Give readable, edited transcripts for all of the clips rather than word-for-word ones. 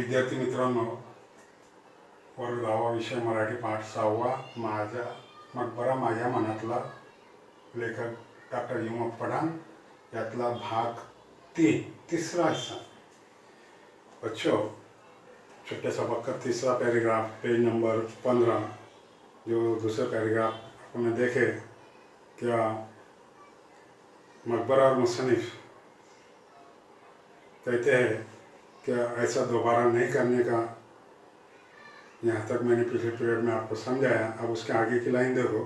विद्यार्थी मित्रांनो, वर्ग 10वा विषय मराठी पाठ 6वा माझा मकबरा माझ्या मनातला, लेखक डॉक्टर युमक पठाण, यातला भाग 3 तीसरा हिस्सा। बच्चों, छोटे सबक का तीसरा पैराग्राफ, पेज नंबर 15, जो दूसरा पैराग्राफ आपने देखे, क्या मकबरा और मुसन्निफ कहते हैं क्या ऐसा दोबारा नहीं करने का। यहाँ तक मैंने पिछले पीरियड में आपको समझाया। अब उसके आगे की लाइन देखो।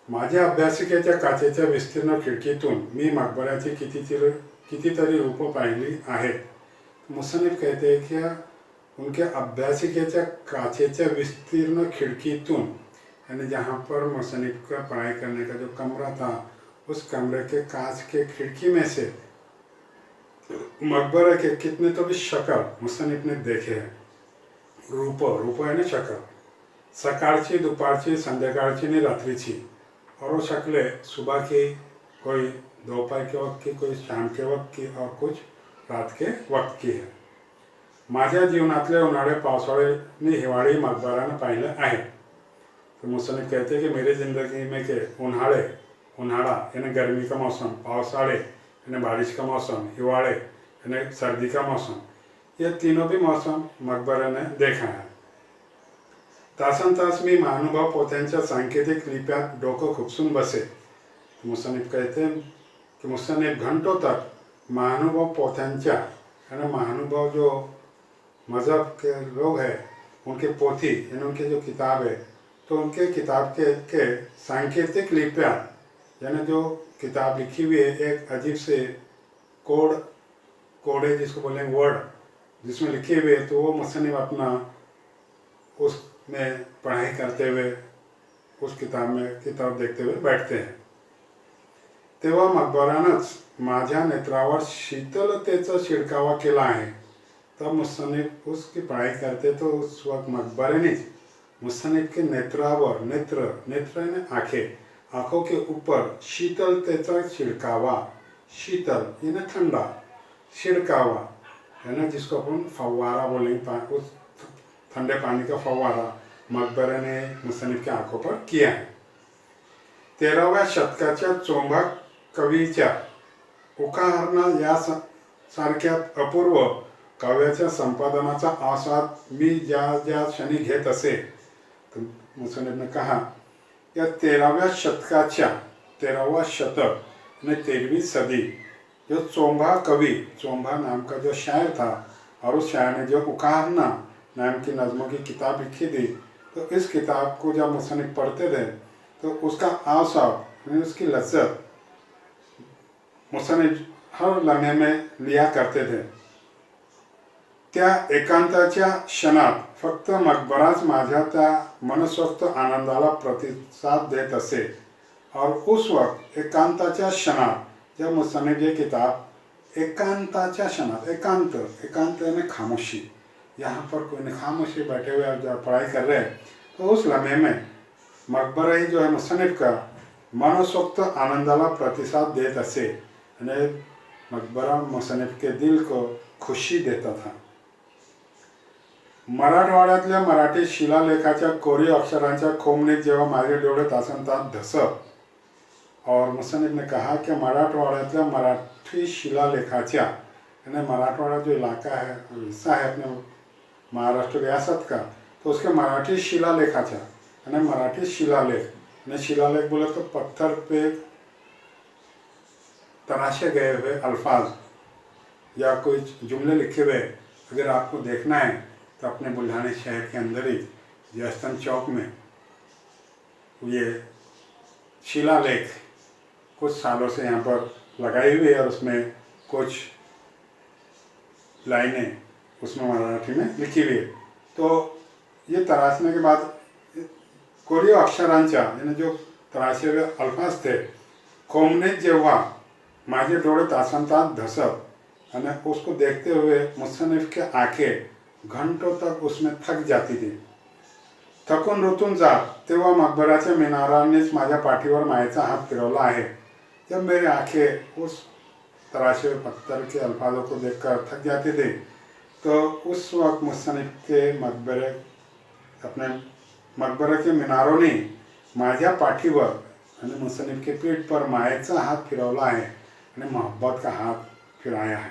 माझ्या अभ्यासिकेच्या काचेच्या विस्तीर्ण खिडकीतून मी मकबऱ्याची कितीतरी रूपं पाहिली आहेत। मुसन्निफ कहते हैं कि उनके अभ्यासिकेच्या काचेच्या विस्तीर्ण खिड़कीतून, यानी जहाँ पर मुसन्निफ का पढ़ाई करने का जो कमरा था, उस कमरे के कांच के खिड़की में से मकबरे के कितने तो भी शक्ल मुसन्निफ ने देखे हैं। रूप है ना शक्ल, सकाळची, दुपारची, संध्याकाळची आणि रात्रीची। और वो शक्लें सुबह की, कोई दोपहर के वक्त की, कोई शाम के वक्त की और कुछ रात के वक्त की है। माझ्या जीवनातले उन्हाळे, पावसाळे आणि हिवाळी मकबरानं पाहिलं आहे। तो मुसन्निफ कहते हैं कि मेरी ज़िंदगी में के उन्हाड़ा यानी गर्मी का मौसम, पावसाळे यानी बारिश का मौसम, हिवाळे यानी सर्दी का मौसम, ये तीनों भी मौसम मकबरे ने देखा है। तासन तास मी महानुभाव पोथ्यांच्या सांकेतिक लिप्यात डोकं खुपसून बसे। मुसन्निफ कहते हैं कि मुसन्निफ घंटों तक महानुभाव पोथ्यांच्या, यानी महानुभाव जो मज़हब के लोग हैं उनके पोथी यानी उनके जो किताब है, तो उनके किताब के सांकेतिक लिप्यां, यानी जो किताब लिखी हुई है एक अजीब से कोड है जिसको बोलेंगे वर्ड, जिसमें लिखे हुए, तो वो मुसन्निफ अपना उसमें पढ़ाई करते हुए उस किताब देखते हुए बैठते हैं। तेव्हा मकबरानंच माझ्या नेत्रावर शीतलतेचा शिडकावा केला आहे। तब मुसन्निफ उसकी पढ़ाई करते तो उस वक्त मकबरे ने मुसन्निफ के नेत्रावर, नेत्र यानी आँखों के ऊपर शीतलतेचा छिड़कावा, शीतल यानी ठंडा, छिड़कावा यानी जिसको अपन फव्वारा बोलेंगे, उस ठंडे पानी का फव्वारा मकबरे ने मुसन्निफ के आँखों पर किया है। 13व्या शतकाच्या चोंभा कवीच्या उकाहरणा या सारख्या अपूर्व काव्याच्या संपादनाचा आस्वाद मी ज्या क्षणी घेत असे। तो मुसन्निफ ने कहा या 13व्या शतक ने 13वीं सदी, जो चोंभा कवि, चोंभा नाम का जो शायर था, और उस शायर ने जो उकाहरणा नाम की नज़मों की किताब लिखी थी, तो इस किताब को जब मुसन्निफ पढ़ते थे तो उसका आस्वाद यानी उसकी लज्जत मुसन्निफ हर लम्हे में लिया करते थे। त्या एकांताच्या क्षणात फक्त मकबराच माझ्या त्या मनसोक्त आनंदाला प्रतिसाद देत असे। और उस वक्त एकांताच्या क्षणात जब मुसन्निफ ये किताब एकांताच्या क्षणात, एकांत यानी खामोशी, यहाँ पर कोई नहीं, खामोशी बैठे हुए आप जब पढ़ाई कर रहे हैं, तो उस लम्हे में मकबरा ही जो है मुसन्निफ का मनसोक्त आनंदाला प्रतिसाद देत असे, यानी मकबरा मुसन्निफ के दिल को खुशी देता था। मराठवाड्यातल्या मराठी शिलालेखाच्या कोरीव अक्षरांच्या खोमणीत जेव्हा माझे डोळे तासनतास धसत, और मुसन्निफ ने कहा कि मराठवाड्यातल्या मराठी शिलालेखाच्या, यानी मराठवाड़ा जो इलाका है, हिस्सा है अपने महाराष्ट्र रियासत का, तो उसके मराठी शिलालेखाच्या, यानी मराठी शिलालेख, यानी शिलालेख बोले तो पत्थर पे तराशे गए हुए अल्फाज या कोई जुमले लिखे हुए, अगर आपको देखना है तो अपने बुल्ढाने शहर के अंदर ही जयस्तंभ चौक में ये शिलालेख कुछ सालों से यहाँ पर लगाई हुई है, और उसमें कुछ लाइनें उसमें मराठी में लिखी हुई है। तो ये तराशने के बाद कोरीव अक्षरांच्या, यानी जो तराशे हुए अल्फाज थे, खोमणीत जेव्हा माझे डोळे तासनतास धसत, यानी उसको देखते हुए मुसन्निफ के आंखें घंटों तक उसमें थक जाती थी। थकून रुतून जात तेव्हा मकबराच्या मिनारांनीच माझ्या पाठीवर मायेचा हात फिरवला आहे। जब मेरी आंखें उस तराशे हुए पत्थर के अल्फाजों को देखकर थक जाती थी, तो उस वक्त मुसन्निफ के मकबरे अपने मकबरे के मिनारों ने माझ्या पाठीवर आणि मुसन्निफ के पीठ पर मायेचा हात फिरवला आहे आणि मोहब्बत का हात फिराया है.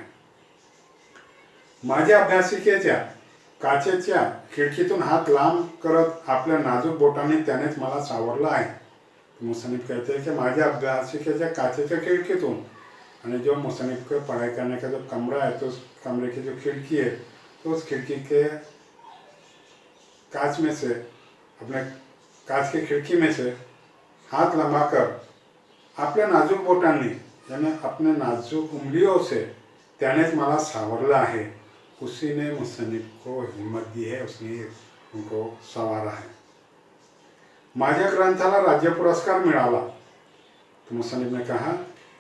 माझ्या अभ्यासिकेच्या काचेच्या खिडकीतून हात लांब करत आपल्या नाजूक बोटांनी त्यानेच मला सावरलं आहे. मुसन्निफ कहते हैं कि माझ्या अभ्यासिकेच्या काचेच्या खिड़कीतून, आणि जो मुसन्निफ को पढ़ाई करने का जो कमरा है तो उस कमरे की जो खिड़की है तो उस खिड़की के कांच में से, अपने कांच की खिड़की में से हाथ लंबाकर आपल्या नाजूक बोटांनी यानी अपने नाजूक उंगलियों से त्यानेच मला सावरलं आहे. उसी ने मुसन्निफ को हिम्मत दी है, उसने उनको संवारा है. माझ्या ग्रंथाला राज्य पुरस्कार मिला. तो मुसन्निफ ने कहा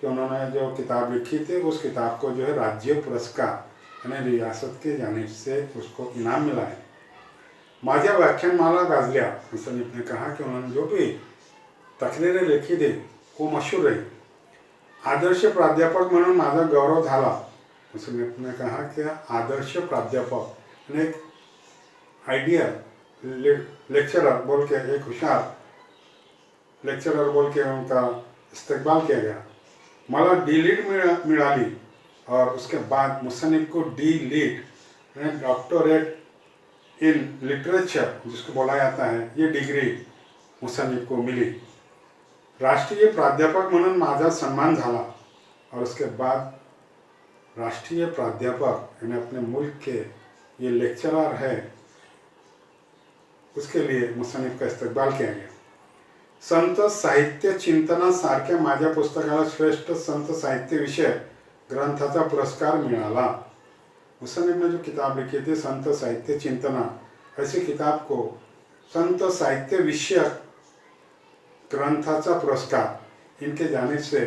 कि उन्होंने जो किताब लिखी थी उस किताब को जो है राज्य पुरस्कार यानी रियासत के जानिब से उसको इनाम मिला है. माझ्या व्याख्यानमाला गाजल्या. मुसन्निफ ने कहा कि उन्होंने जो भी तकरीरें लिखी थी वो मशहूर रही. आदर्श प्राध्यापक म्हणून माझा गौरव झाला. मुसन्निफ ने कहा कि आदर्श प्राध्यापक यानी आइडियल लेक्चरर बोल के, एक होशियार लेक्चरर बोल के उनका इस्तेकबाल किया गया. मला डी लीड मिली और उसके बाद मुसन्निफ को डी लीड यानी डॉक्टरेट इन लिटरेचर जिसको बोला जाता है, ये डिग्री मुसन्निफ को मिली. राष्ट्रीय प्राध्यापक म्हणून माझा सम्मान झाला और उसके बाद राष्ट्रीय प्राध्यापक यानी अपने मुल्क के ये लेक्चरर है उसके लिए मुसन्निफ का इस्तेकबाल किया गया. संत साहित्य चिंतनासारख्या माझ्या पुस्तकाला श्रेष्ठ संत साहित्य विषयक ग्रंथाचा पुरस्कार मिळाला. मुसन्निफ ने जो किताब लिखी थी संत साहित्य चिंतना, ऐसी किताब को संत साहित्य विषयक ग्रंथाचा पुरस्कार इनके जाने से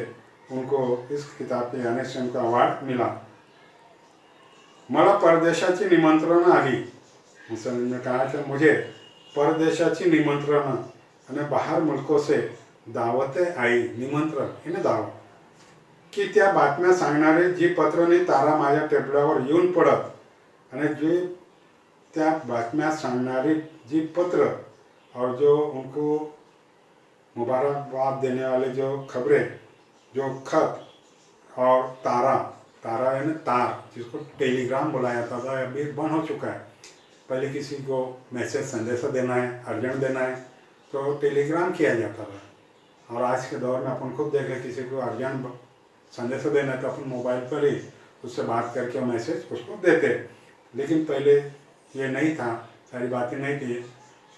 उनको, इस किताब के जाने से उनको अवार्ड मिला. मला परदेशाची निमंत्रण आली. मुसन्निफ ने कहा कि मुझे परदेशाची निमंत्रण आणि बाहर मुल्कों से दावतें आई. निमंत्रण यानी दावत की त्या बातम्या सांगणारे जी पत्रने तारा माझ्या टेबलावर येऊन पडत आणि जे त्या बातम्या सांगणारी जी पत्र और जो उनको मुबारकबाद देने वाले जो खबरें, जो खत और तारा, तारा यानी तार जिसको टेलीग्राम बोला जाता था, अभी बंद हो चुका है. पहले किसी को मैसेज संदेशा देना है, अर्जेंट देना है तो टेलीग्राम किया जाता था. और आज के दौर में अपन खुद देख रहे, किसी को अर्जेंट संदेशा देना है तो अपन मोबाइल पर ही उससे बात करके मैसेज उसको देते. लेकिन पहले ये नहीं था, सारी बातें नहीं थी,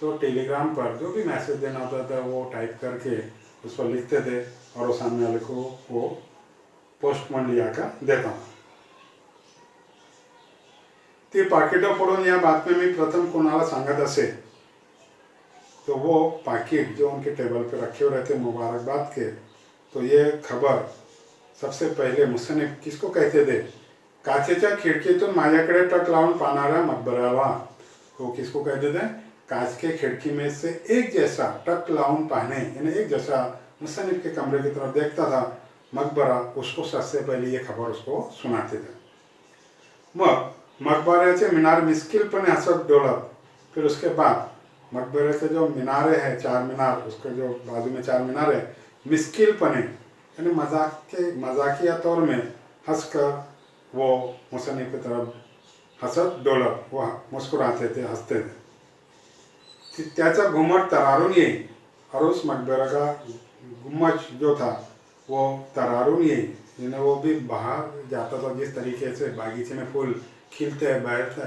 तो टेलीग्राम पर जो भी मैसेज देना होता था वो टाइप करके उस पर लिखते थे और वो सामने वाले को वो पोस्टमन लिया कर देता. ती पाकिटं फोडून या बातम्या मी प्रथम कोणाला सांगत असे तो वो पाकिट जो उनके टेबल पे रखे हुए रहते मुबारकबाद के, तो ये खबर सबसे पहले मुसन्निफ किसको कहते थे? काचेच्या खिडकीतून माझ्याकडे टक लावून पाहणाऱ्या मकबराला. वो किसको कहते थे? कांच के खिड़की में से एक जैसा टक लाउन पाने यानी एक जैसा मुसन्निफ के कमरे की तरफ देखता था मकबरा, उसको सबसे पहले ये खबर उसको सुनाते थे. मग मकबऱ्याचे मिनार मिस्किलपणे हसत डोलत. फिर उसके बाद मकबरे के जो मीनारे हैं, चार मीनार, उसके जो बाजू में चार मीनार है, मिस्किलपणे यानी मजाकिया तौर में हंसकर वो मुसन्निफ की तरफ हसत डोलत, वो मुस्कुराते थे, हंसते थे. त्याचा घुमट तरारून येई और उस मकबरा का गुम्मज जो था वो तरारून येई यानी वो भी बाहर जाता था. जिस तरीके से बागीचे में फूल खिलते हैं बैठते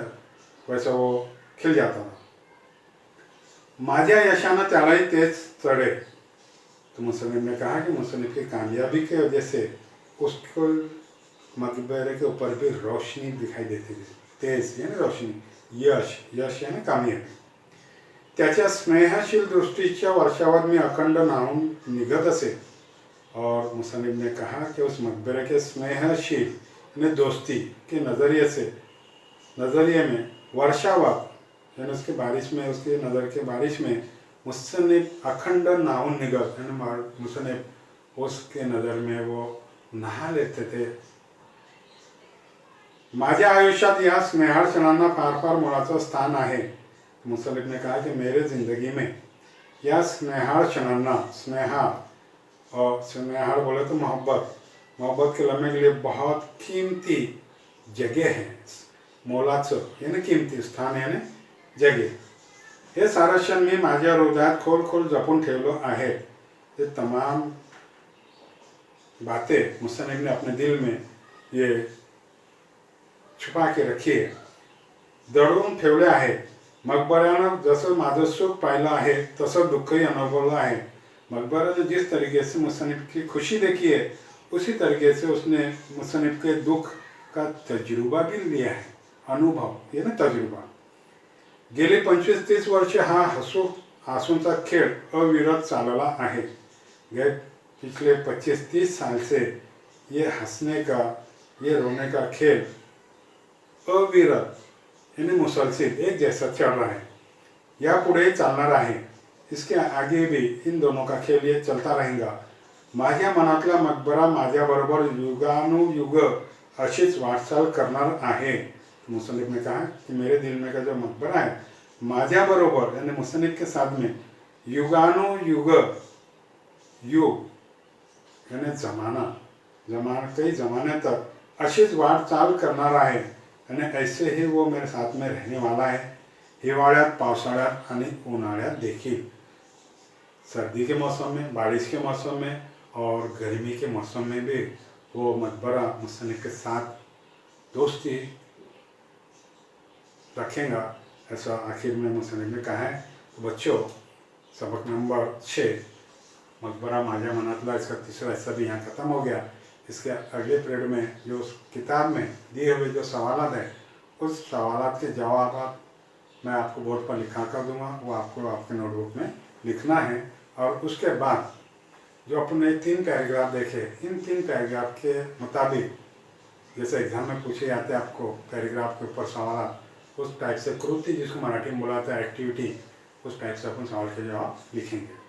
वैसा वो खिल जाता था. माझ्या यशानं त्यालाही तेज चढ़े. तो मुसन्निफ ने कहा कि मुसन्निफ की कामयाबी की वजह से उसको मकबरे के ऊपर भी रोशनी दिखाई देती थी. तेज यानी रोशनी, यश, यश यानी कामयाबी. त्याच्या स्नेहशील दृष्टीच्या वर्षावर मी अखंड न्हाऊन निघत असे. और मुसन्निफ ने कहा कि उस मकबरे के स्नेहशील यानी दोस्ती के नज़रिए में वर्षावत यानी उसके बारिश में, उसकी नज़र के बारिश में मुसन्निफ अखंड न्हाऊन निगत यानी मुसन्निफ उसके नज़र में वो नहा लेते थे. माझ्या आयुष्यात या स्नेहाळ क्षणांना फार फार मोलाचं स्थान आहे। मुसन्निफ ने कहा कि मेरे ज़िंदगी में या स्नेहाळ क्षणांना, स्नेहा और स्नेहाळ बोले तो मोहब्बत, मोहब्बत के लम्हे के लिए बहुत कीमती जगह है। मोलाचं यानी कीमती स्थान यानी जगह। हे सारं क्षण मी माझ्या हृदयात खोल खोल जपून ठेवलं आहे। ये तमाम बातें मुसन्निफ ने अपने दिल में ये छुपा के रखी आहे, दडवून ठेवले आहे। मकबऱ्यानं जसं माझं सुख पाहिलं आहे तसं दुःखही अनुभवलं है। मकबरा ने जिस तरीके से मुसन्निफ की खुशी देखी है उसी तरीके से उसने मुसन्निफ के दुख का तजुर्बा भी लिया है। अनुभव यानी तजुर्बा। गेली 25-30 वर्षे हा आंसूंचा खेळ अविरत चालला है। गए पिछले 25-30 साल से ये हंसने का, ये रोने का खेल अविरत यानी मुसलसिल एक जैसा चल रहा है, या पुढे चालणार आहे। इसके आगे भी इन दोनों का खेल ये चलता रहेगा। माझ्या मनातला मकबरा माझ्याबरोबर युगानुयुग अशीच वाटचाल करणार आहे। मुसन्निफ ने कहा कि मेरे दिल में का जो मकबरा है माझ्याबरोबर यानी मुसन्निफ के साथ में युगानुयुग, युग यानी जमाना कई जमाने तक अशीच वाटचाल करणार आहे। यानी ऐसे ही वो मेरे साथ में रहने वाला है, हिवाळ्यात, पावसाळ्यात आणि उन्हाळ्यात देखील। सर्दी के मौसम में, बारिश के मौसम में और गर्मी के मौसम में भी वो मकबरा मुसन्निफ के साथ दोस्ती रखेगा, ऐसा आखिर में मुसन्निफ ने कहा है। तो बच्चों, सबक नंबर 6 मकबरा माझ्या मनातला इसका तीसरा हिस्सा भी यहाँ ख़त्म हो गया। इसके अगले पीरियड में जो उस किताब में दिए हुए जो सवालात हैं उस सवालात के जवाब मैं आपको बोर्ड पर लिखा कर दूंगा, वो आपको आपके नोटबुक में लिखना है। और उसके बाद जो अपने 3 पैराग्राफ देखे, इन 3 पैराग्राफ के मुताबिक जैसे एग्जाम में पूछे जाते हैं आपको पैराग्राफ के ऊपर सवाल, उस टाइप से कृति जिसको मराठी में बुलाता है एक्टिविटी, उस टाइप से अपन सवाल के जवाब लिखेंगे।